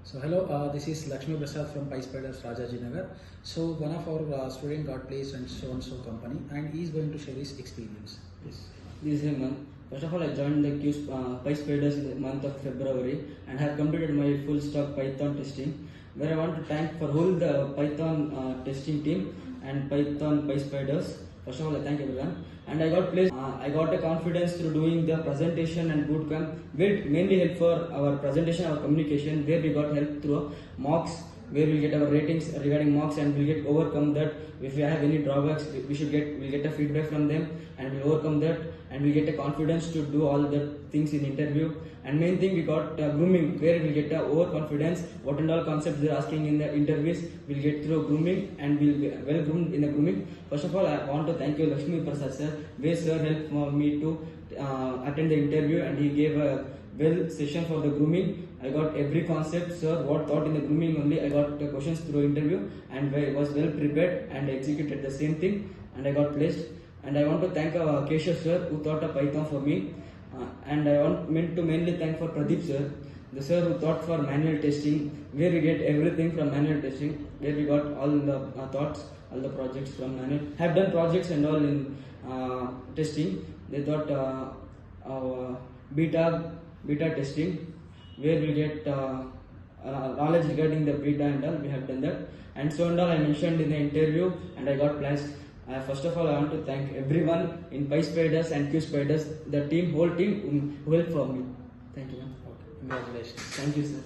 So hello, this is Lakshmi Prasad from PySpiders Rajajinagar. So one of our student got placed in so and so company, and he is going to share his experience. Yes. This is Hemant. First of all, I joined the PySpiders in the month of February and have completed my full stack Python testing, where I want to thank for whole the Python testing team and Python PySpiders. First of all, I thank everyone. And I got placed. I got a confidence through doing the presentation and bootcamp, which mainly help for our presentation, our communication, where we got help through mocks, where we get our ratings regarding mocks and we'll get overcome that. If we have any drawbacks, we'll get a feedback from them and we'll overcome that, and we get a confidence to do all the things in interview. And main thing, we got grooming, where we get overconfidence. What and all concepts they're asking in the interviews, we'll get through grooming and we'll be well groomed in the grooming. First of all, I want to thank you, Lakshmi Prasad sir, where sir helped me to attend the interview, and he gave a well session for the grooming. I got every concept, sir, what thought in the grooming only. I got the questions through interview and I was well prepared and executed the same thing, and I got placed. And I want to thank Keshav sir, who taught a Python for me. And I meant to mainly thank for Pradeep sir, the sir who taught for manual testing, where we get everything from manual testing, where we got all the thoughts, all the projects from manual. Have done projects and all in testing. They taught beta testing, where we get knowledge regarding the beta and all. We have done that, and so and all I mentioned in the interview, and I got placed. First of all, I want to thank everyone in PySpiders and QSpiders, the team, whole team who helped for me. Thank you, man. Okay. Congratulations. Thank you, sir.